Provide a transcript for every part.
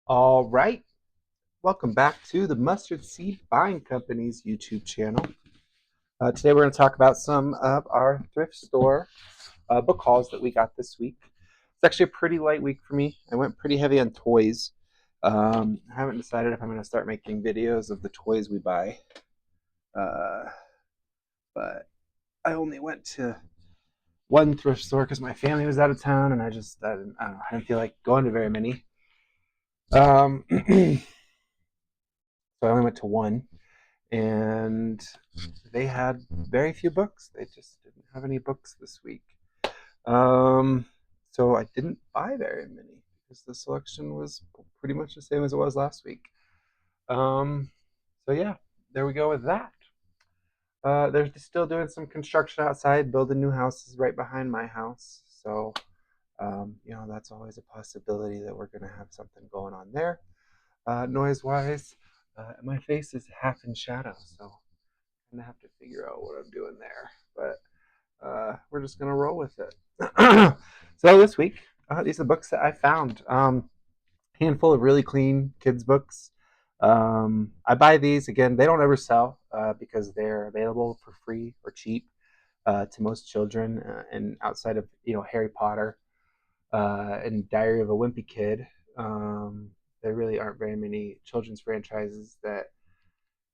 All right, welcome back to the Mustard Seed Buying Company's YouTube channel. Today we're going to talk about some of our thrift store book hauls that we got this week. It's actually a pretty light week for me. I went pretty heavy on toys. I haven't decided if I'm going to start making videos of the toys we buy, uh, but I only went to one thrift store because my family was out of town, and I don't know, I didn't feel like going to very many. So I only went to one, and they had very few books. They just didn't have any books this week. Um, so I didn't buy very many because the selection was pretty much the same as it was last week. Um, so yeah, there we go with that. They're still doing some construction outside, building new houses right behind my house. So, that's always a possibility that we're going to have something going on there. Noise-wise, my face is half in shadow, so I'm gonna have to figure out what I'm doing there. But we're just gonna roll with it. So this week, these are books that I found. Handful of really clean kids books. I buy these again. They don't ever sell because they're available for free or cheap to most children. And outside of Harry Potter and Diary of a Wimpy Kid, there really aren't very many children's franchises that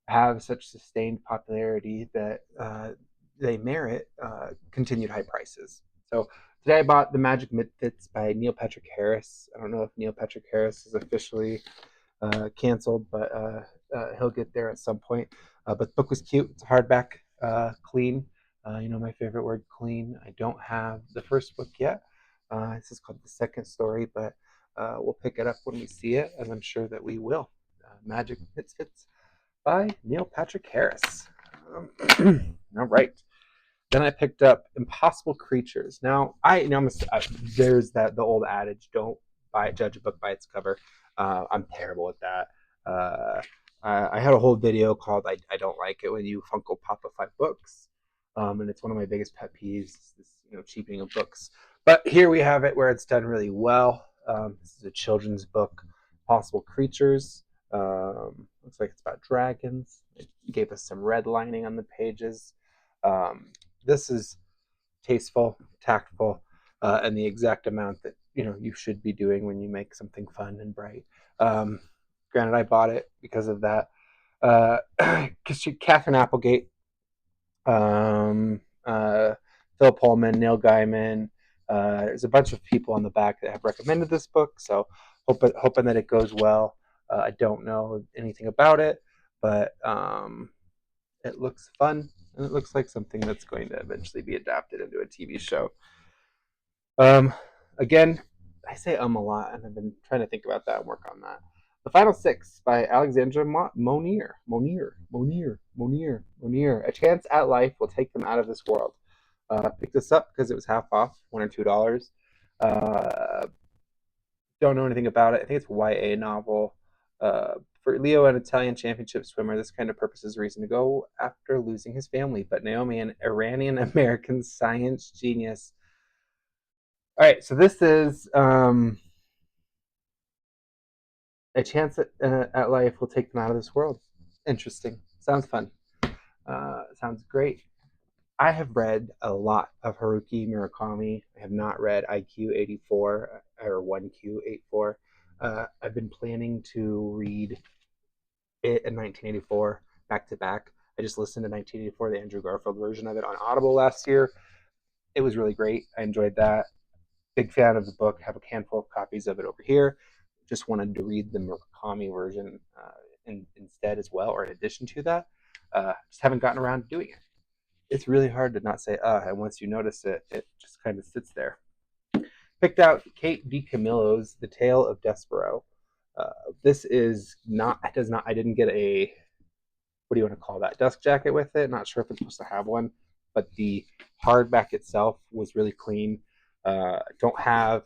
have such sustained popularity that they merit continued high prices. So today I bought The Magic Misfits by Neil Patrick Harris. I don't know if Neil Patrick Harris is officially canceled, but he'll get there at some point. But the book was cute. It's a hardback, clean. My favorite word, clean. I don't have the first book yet. This is called The Second Story, but we'll pick it up when we see it, as I'm sure that we will. Magic Misfits by Neil Patrick Harris. All right. Then I picked up Impossible Creatures. Now, there's the old adage: don't judge a book by its cover. I'm terrible at that. I had a whole video called "I Don't Like It When You Funko Popify Books," and it's one of my biggest pet peeves. This cheapening of books. But here we have it where it's done really well. This is a children's book, Possible Creatures. Looks like it's about dragons. It gave us some red lining on the pages. This is tasteful, tactful, and the exact amount that you should be doing when you make something fun and bright. Granted, I bought it because of that. Catherine Applegate, Phil Pullman, Neil Gaiman. There's a bunch of people on the back that have recommended this book, so hoping that it goes well. I don't know anything about it, but it looks fun, and it looks like something that's going to eventually be adapted into a TV show. Again, I say a lot, and I've been trying to think about that and work on that. The Final Six by Alexandra Monier. A Chance at Life Will Take Them Out of This World. Picked this up because it was half off, $1 or $2. Don't know anything about it. I think it's a YA novel. For Leo, an Italian championship swimmer, this kind of purpose is reason to go after losing his family. But Naomi, an Iranian American science genius. All right, so this is A Chance at Life Will Take Them Out of This World. Interesting. Sounds fun. Sounds great. I have read a lot of Haruki Murakami. I have not read IQ 84 or 1Q 84. I've been planning to read it in 1984 back to back. I just listened to 1984, the Andrew Garfield version of it on Audible last year. It was really great. I enjoyed that. Big fan of the book. Have a handful of copies of it over here. Just wanted to read the Murakami version instead as well, or in addition to that. Just haven't gotten around to doing it. It's really hard to not say and once you notice it, it just kind of sits there. Picked out Kate DiCamillo's The Tale of Despero. This is not, I didn't get a, what do you want to call that, dust jacket with it. Not sure if it's supposed to have one, but the hardback itself was really clean. Don't have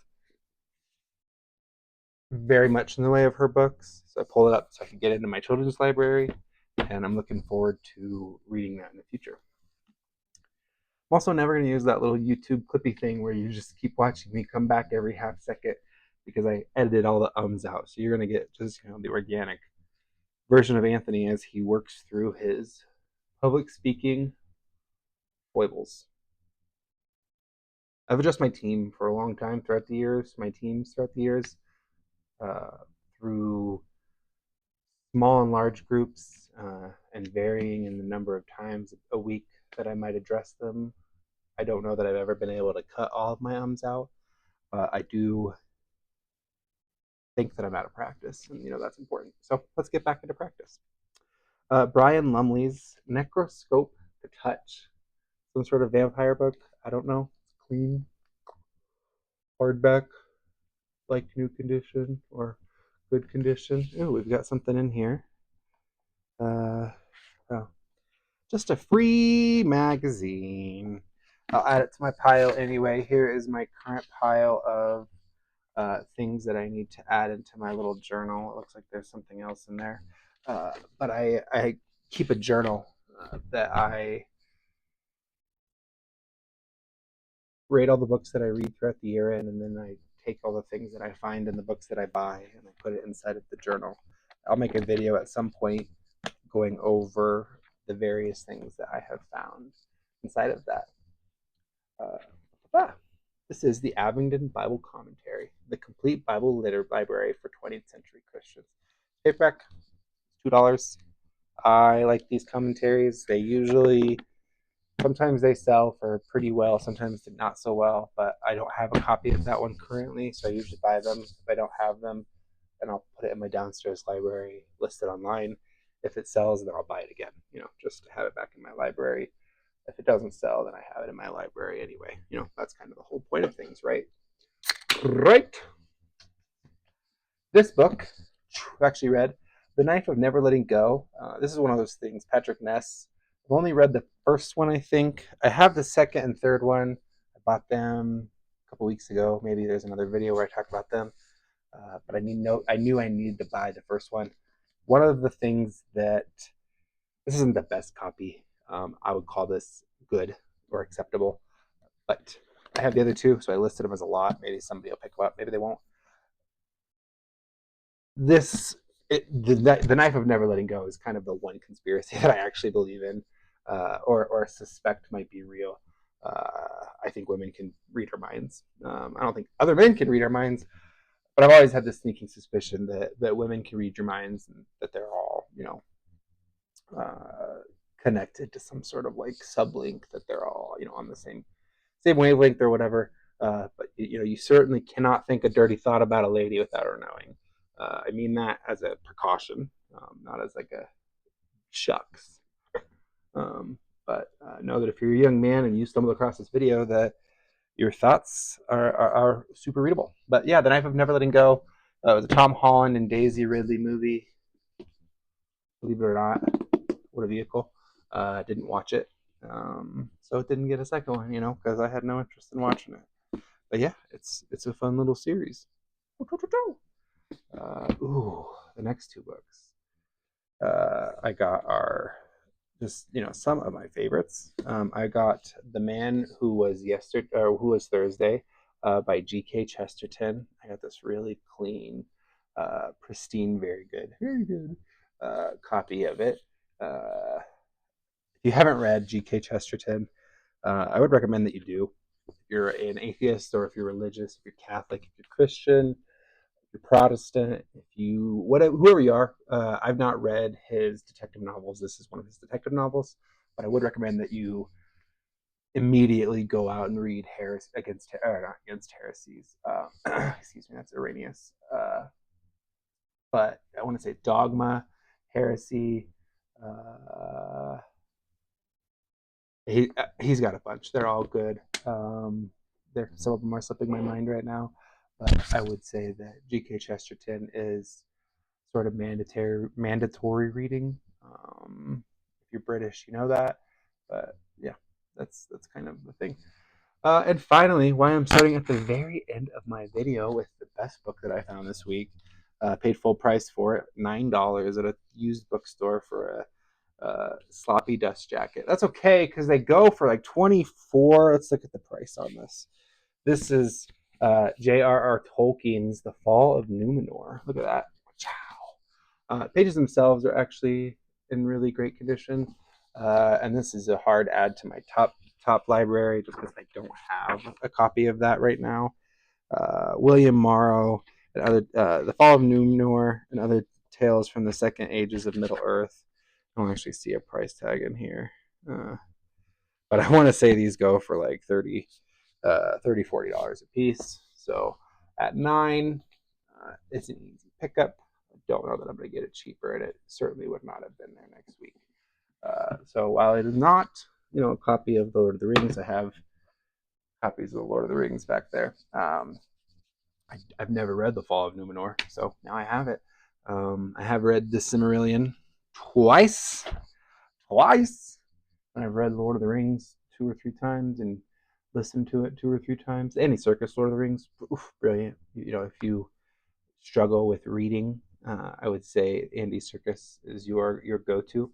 very much in the way of her books, so I pulled it up so I could get it into my children's library, and I'm looking forward to reading that in the future. I'm also never going to use that little YouTube clippy thing where you just keep watching me come back every half second. because I edited all the ums out. So you're going to get just the organic version of Anthony as he works through his public speaking foibles. I've adjusted my team for a long time throughout the years, my teams throughout the years, uh, through small and large groups, and varying in the number of times a week that I might address them. I don't know that I've ever been able to cut all of my ums out, but I do think that I'm out of practice, and that's important. So let's get back into practice. Brian Lumley's Necroscope to Touch, some sort of vampire book. I don't know. It's clean, hardback, like new condition or good condition. Oh, we've got something in here. Oh, just a free magazine. I'll add it to my pile anyway. Here is my current pile of things that I need to add into my little journal. It looks like there's something else in there. But I keep a journal that I rate all the books that I read throughout the year in, and then I take all the things that I find in the books that I buy and I put it inside of the journal. I'll make a video at some point going over the various things that I have found inside of that. This is the Abingdon Bible Commentary, the complete Bible library for 20th century Christians. Paperback, $2. I like these commentaries. Sometimes they sell for pretty well, sometimes not so well, but I don't have a copy of that one currently, so I usually buy them. If I don't have them, then I'll put it in my downstairs library, list it online. If it sells, then I'll buy it again, just to have it back in my library. If it doesn't sell, then I have it in my library anyway. That's kind of the whole point of things, right? Right. This book, I've actually read The Knife of Never Letting Go. This is one of those things, Patrick Ness. I've only read the first one, I think. I have the second and third one. I bought them a couple weeks ago. Maybe there's another video where I talk about them. But I knew I needed to buy the first one. One of the things that this isn't the best copy. I would call this good or acceptable, but I have the other two, so I listed them as a lot. Maybe somebody will pick them up. Maybe they won't. The Knife of Never Letting Go is kind of the one conspiracy that I actually believe in, or suspect might be real. I think women can read our minds. I don't think other men can read our minds, but I've always had this sneaking suspicion that women can read your minds and that they're all connected to some sort of like sublink, that they're all on the same wavelength or whatever. But you certainly cannot think a dirty thought about a lady without her knowing. I mean that as a precaution, not as like a shucks. But know that if you're a young man and you stumble across this video, that your thoughts are super readable. But yeah, The Knife of Never Letting Go. It was a Tom Holland and Daisy Ridley movie. Believe it or not, what a vehicle. Didn't watch it, so it didn't get a second one, because I had no interest in watching it. But yeah, it's a fun little series. The next two books I got are just some of my favorites. I got The Man Who Was Yesterday, or Who Was Thursday, by G.K. Chesterton. I got this really clean, pristine, very good copy of it. If you haven't read G.K. Chesterton, I would recommend that you do. If you're an atheist, or if you're religious, if you're Catholic, if you're Christian, if you're Protestant, whoever you are. I've not read his detective novels. This is one of his detective novels, but I would recommend that you immediately go out and read not Against Heresies. Excuse me, that's Irenaeus. But I want to say Dogma, Heresy. He's got a bunch. They're all good. Some of them are slipping my mind right now, but I would say that G.K. Chesterton is sort of mandatory reading. If you're British, you know that. But yeah, that's kind of the thing. And finally, why I'm starting at the very end of my video with the best book that I found this week. Paid full price for it, $9 at a used bookstore for a sloppy dust jacket. That's okay, because they go for like 24. Let's look at the price on this. This is JRR Tolkien's The Fall of Numenor. Look at that. Pages themselves are actually in really great condition, and this is a hard add to my top library just because I don't have a copy of that right now. William Morrow and other The Fall of Numenor and other tales from the second ages of Middle Earth. I don't actually see a price tag in here, but I want to say these go for like $30-$40 a piece. So at $9, it's an easy pickup. I don't know that I'm going to get it cheaper, and it certainly would not have been there next week. So while it is not, a copy of the Lord of the Rings, I have copies of the Lord of the Rings back there. I've never read The Fall of Numenor, so now I have it. I have read The Silmarillion twice. And I've read Lord of the Rings 2 or 3 times and listened to it 2 or 3 times. Andy Serkis, Lord of the Rings, brilliant. If you struggle with reading, I would say Andy Serkis is your go-to.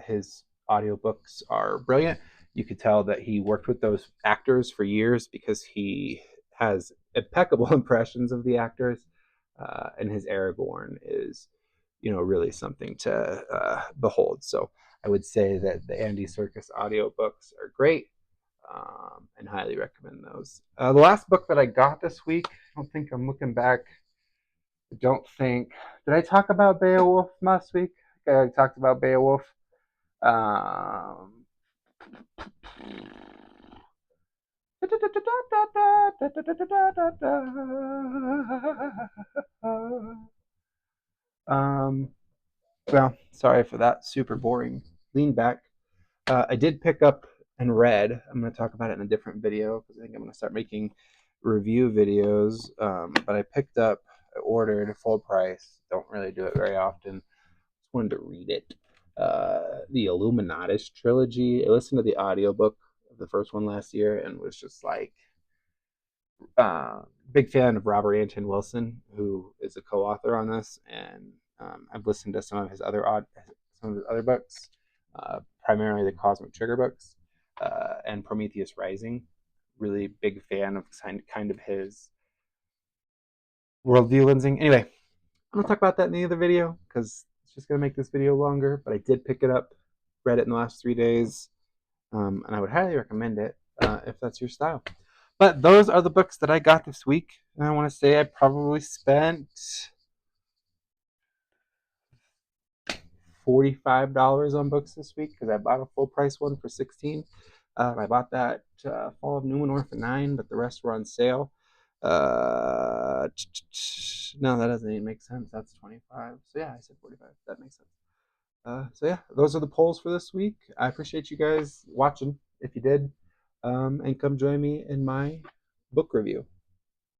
His audiobooks are brilliant. You could tell that he worked with those actors for years because he has impeccable impressions of the actors, and his Aragorn is, really something to behold. So I would say that the Andy Serkis audiobooks are great, and highly recommend those. The last book that I got this week, I don't think I'm looking back. I don't think. Did I talk about Beowulf last week? I talked about Beowulf. Um, um, well, sorry for that super boring lean back. I did pick up and read. I'm going to talk about it in a different video because I think I'm going to start making review videos. But I ordered full price. Don't really do it very often. Just wanted to read it. The Illuminatus trilogy. I listened to the audiobook of the first one last year and was just like, big fan of Robert Anton Wilson, who is a co-author on this, and I've listened to some of his other books, primarily the Cosmic Trigger books, and Prometheus Rising. Really big fan of kind of his worldview lensing. Anyway, I'm gonna talk about that in the other video because it's just gonna make this video longer. But I did pick it up, read it in the last 3 days, and I would highly recommend it if that's your style. But those are the books that I got this week. And I want to say I probably spent $45 on books this week because I bought a full price one for $16. I bought that Fall of Numenor for $9, but the rest were on sale. No, that doesn't even make sense. That's 25. So yeah, I said 45. That makes sense. So yeah, those are the polls for this week. I appreciate you guys watching if you did, and come join me in my book review.